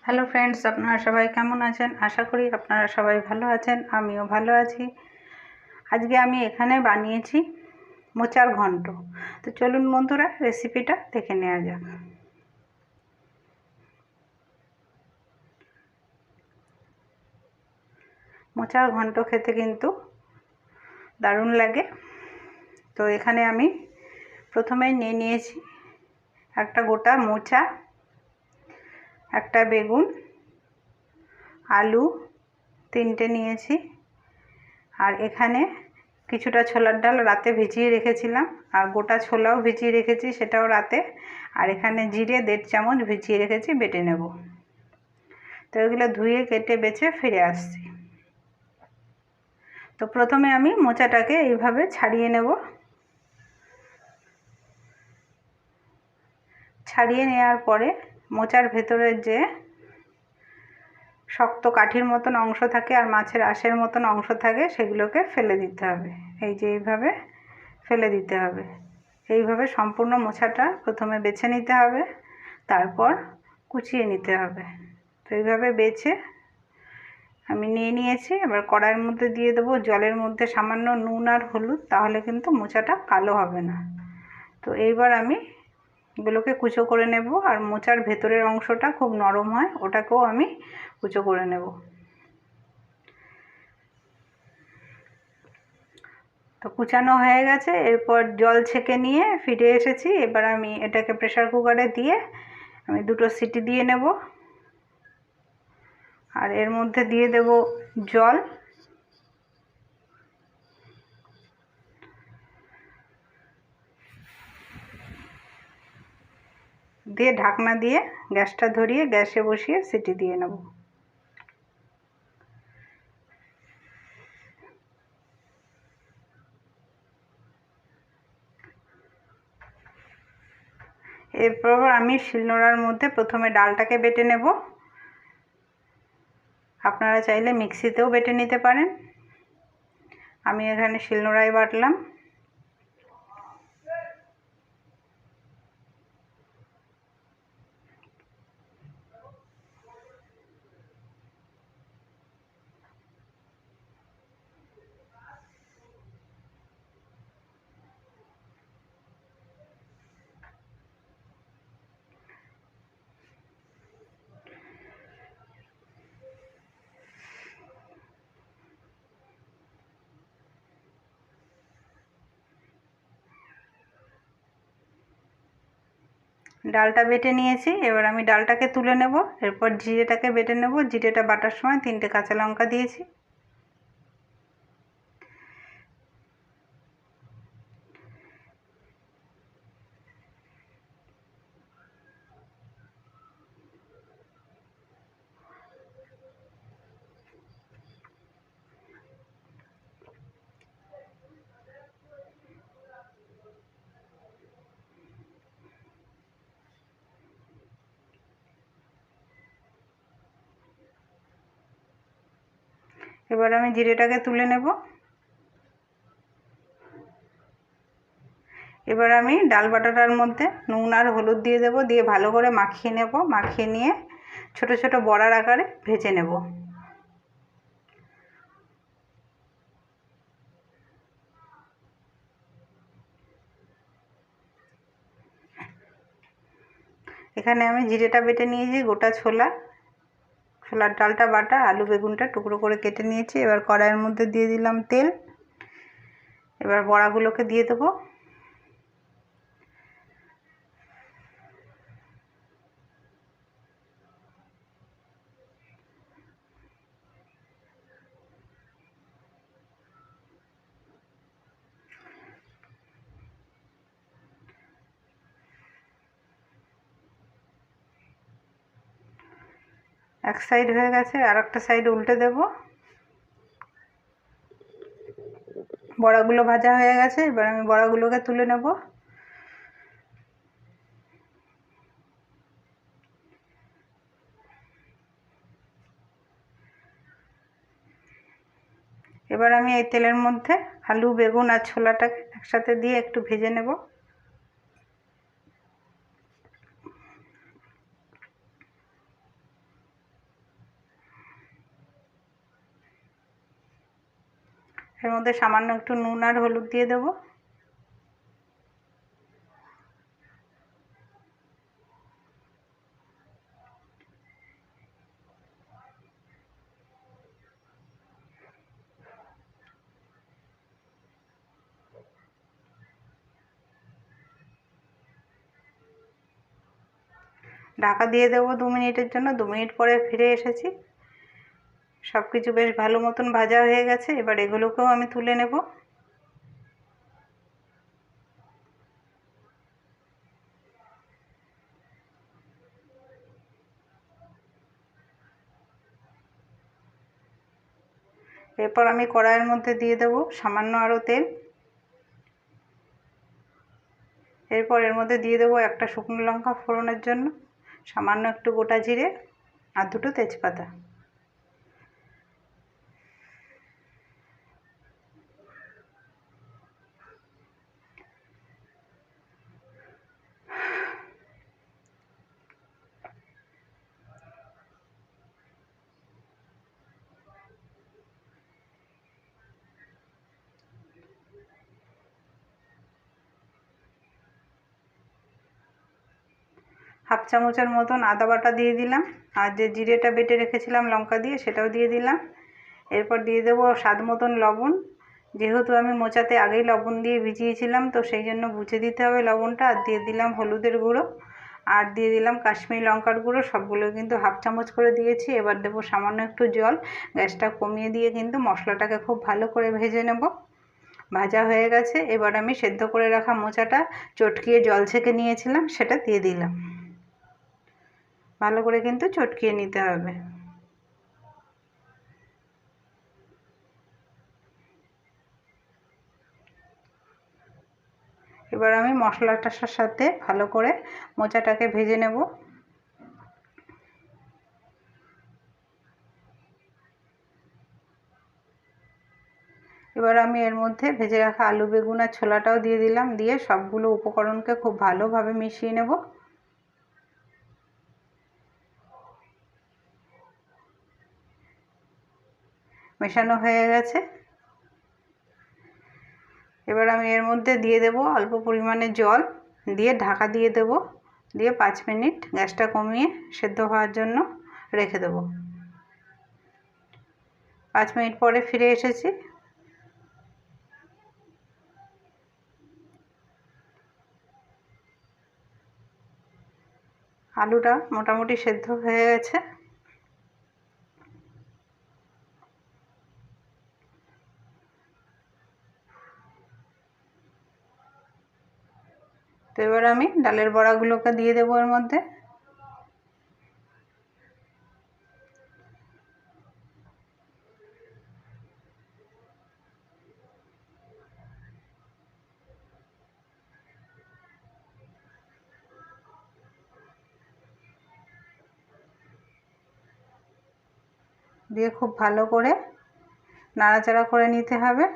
Hello friends, আপনারা সবাই কেমন আছেন? আশা করি আপনারা সবাই ভালো আছেন। আমিও ভালো আছি। আজকে আমি এখানে বানিয়েছি মোচার ঘন্ট। তো চলুন বন্ধুরা, রেসিপিটা দেখে নেওয়া যাক। মোচার ঘন্ট খেতে কিন্তু দারুণ লাগে। তো এখানে আমি প্রথমেই নিয়ে নিয়েছি একটা গোটা মোচা, একটা বেগুন, আলু 3টে নিয়েছি, আর এখানে কিছুটা ছোলার ডাল রাতে ভিজিয়ে রেখেছিলাম, আর গোটা ছোলাও ভিজিয়ে রেখেছি, সেটাও রাতে। আর এখানে জিরে 1.5 চামচ ভিজিয়ে রেখেছি, বেটে নেব। তো এগুলো ধুয়ে কেটে বেছে ফিরে আসছি। তো প্রথমে আমি মোচাটাকে এইভাবে ছাড়িয়ে নেব। ছাড়িয়ে নেওয়ার পরে মোচার ভেতরের যে শক্ত কাঠির মতন অংশ থাকে আর মাছের আঁশের মতন অংশ থাকে, সেগুলোকে ফেলে দিতে হবে। এই যে এইভাবে ফেলে দিতে হবে। এইভাবে সম্পূর্ণ মোচাটা প্রথমে বেছে নিতে হবে, তারপর কুচিয়ে নিতে হবে। তো এইভাবে বেছে আমি নিয়ে নিয়েছি। এবার কড়াইয়ের মধ্যে দিয়ে দেবো জলের মধ্যে সামান্য নুন আর হলুদ, তাহলে কিন্তু মোচাটা কালো হবে না। তো এইবার আমি এগুলোকে কুচো করে নেব। আর মোচার ভেতরের অংশটা খুব নরম হয়, ওটাকেও আমি কুচো করে নেব। তো কুচানো হয়ে গেছে। এরপর জল ছেঁকে নিয়ে ফিরে এসেছি। এবার আমি এটাকে প্রেসার কুকারে দিয়ে আমি 2টো সিটি দিয়ে নেব। আর এর মধ্যে দিয়ে দেব জল। দিয়ে ঢাকনা দিয়ে গ্যাসটা ধরিয়ে গ্যাসে বসিয়ে সিটি দিয়ে নেব। এরপর আমি শিলনোড়ার মধ্যে প্রথমে ডালটাকে বেটে নেব। আপনারা চাইলে মিক্সিতেও বেটে নিতে পারেন। আমি এখানে শিলনোড়ায় বাটলাম। ডালটা বেটে নিয়েছি। এবার আমি ডালটাকে তুলে নেব। এরপর জিরেটাকে বেটে নেব। জিরেটা বাটার সময় 3টে কাঁচা লঙ্কা দিয়েছি। এবার আমি জিরেটাকে তুলে নেব। এবার আমি ডাল বাটাটার মধ্যে নুন আর হলুদ দিয়ে দেব, দিয়ে ভালো করে মাখিয়ে নেব। মাখিয়ে নিয়ে ছোট ছোট বড়ার আকারে ভেজে নেব। এখানে আমি জিরেটা বেটে নিয়েছি, গোটা ছোলার ডালটা বাটা, আলু বেগুনটা টুকরো করে কেটে নিয়েছি। এবার কড়াইয়ের মধ্যে দিয়ে দিলাম তেল। এবার বড়াগুলোকে দিয়ে দেবো। এক সাইড হয়ে গেছে, আর একটা সাইড উল্টে দেব। বড়াগুলো ভাজা হয়ে গেছে। এবার আমি বড়াগুলোকে তুলে নেব। এবার আমি এই তেলের মধ্যে আলু বেগুন আর ছোলাটাকে একসাথে দিয়ে একটু ভেজে নেব। এর মধ্যে সামান্য একটু নুন আর হলুদ দিয়ে দেবো। ঢাকা দিয়ে দেবো 2 মিনিটের জন্য। 2 মিনিট পরে ফিরে এসেছি। সব কিছু বেশ ভালো মতন ভাজা হয়ে গেছে। এবার এগুলোকেও আমি তুলে নেব। এরপর আমি কড়াইয়ের মধ্যে দিয়ে দেবো সামান্য আরও তেল। এরপর এর মধ্যে দিয়ে দেবো একটা শুকনো লঙ্কা ফোড়নের জন্য, সামান্য একটু গোটা জিরে আর 2টো তেজপাতা। হাফ চামচের মতন আদা বাটা দিয়ে দিলাম, আর যে জিরেটা বেটে রেখেছিলাম লঙ্কা দিয়ে সেটাও দিয়ে দিলাম। এরপর দিয়ে দেবো স্বাদ মতন লবণ। যেহেতু আমি মোচাতে আগেই লবণ দিয়ে ভিজিয়েছিলাম, তো সেই জন্য বুঝে দিতে হবে লবণটা। আর দিয়ে দিলাম হলুদের গুঁড়ো, আর দিয়ে দিলাম কাশ্মীরি লঙ্কার গুঁড়ো। সবগুলো কিন্তু হাফ চামচ করে দিয়েছি। এবার দেবো সামান্য একটু জল। গ্যাসটা কমিয়ে দিয়ে কিন্তু মশলাটাকে খুব ভালো করে ভেজে নেব। ভাজা হয়ে গেছে। এবার আমি সেদ্ধ করে রাখা মোচাটা চটকিয়ে জল ছেঁকে নিয়েছিলাম সেটা দিয়ে দিলাম। ভালো করে কিন্তু চটকিয়ে নিতে হবে। এবার আমি মশলাটার সাথে ভালো করে মোচাটাকে ভেজে নেব। এবার আমি এর মধ্যে ভেজে রাখা আলু বেগুন আর ছোলাটাও দিয়ে দিলাম। দিয়ে সবগুলো উপকরণকে খুব ভালোভাবে মিশিয়ে নেব। মেশানো হয়ে গেছে। এবার আমি এর মধ্যে দিয়ে দেব অল্প পরিমাণে জল, দিয়ে ঢাকা দিয়ে দেব। দিয়ে 5 মিনিট গ্যাসটা কমিয়ে সেদ্ধ হওয়ার জন্য রেখে দেব। 5 মিনিট পরে ফিরে এসেছি। আলুটা মোটামুটি সেদ্ধ হয়ে গেছে। তো এবার আমি ডালের বড়াগুলোকে দিয়ে দেবো এর মধ্যে। দিয়ে খুব ভালো করে নাড়াচাড়া করে নিতে হবে।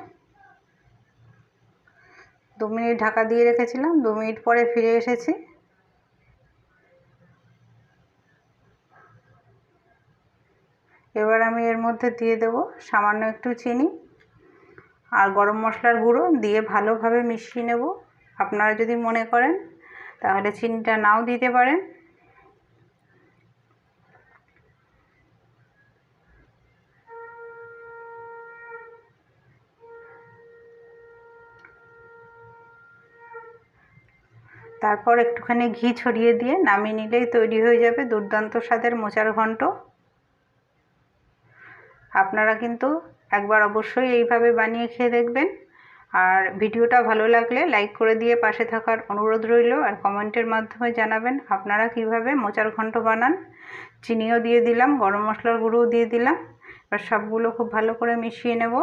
2 মিনিট ঢাকা দিয়ে রেখেছিলাম। 2 মিনিট পরে ফিরে এসেছি। এবার আমি এর মধ্যে দিয়ে দেব সামান্য একটু চিনি আর গরম মশলার গুঁড়ো, দিয়ে ভালোভাবে মিশিয়ে নেব। আপনারা যদি মনে করেন তাহলে চিনিটা নাও দিতে পারেন। তারপর একটুখানি ঘি ছড়িয়ে দিয়ে নামিয়ে নিলেই তৈরি হয়ে যাবে দুর্দান্ত স্বাদের মোচার ঘন্ট। আপনারা কিন্তু একবার অবশ্যই এইভাবে বানিয়ে খেয়ে দেখবেন। আর ভিডিওটা ভালো লাগলে লাইক করে দিয়ে পাশে থাকার অনুরোধ রইল। আর কমেন্টের মাধ্যমে জানাবেন আপনারা কিভাবে মোচার ঘন্ট বানান। চিনিও দিয়ে দিলাম, গরম মশলার গুঁড়োও দিয়ে দিলাম। এবার সবগুলো খুব ভালো করে মিশিয়ে নেব।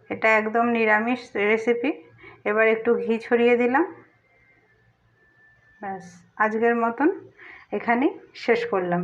এটা একদম নিরামিষ রেসিপি। এবার একটু ঘি ছড়িয়ে দিলাম। ব্যাস, আজকের মতন এখানেই শেষ করলাম।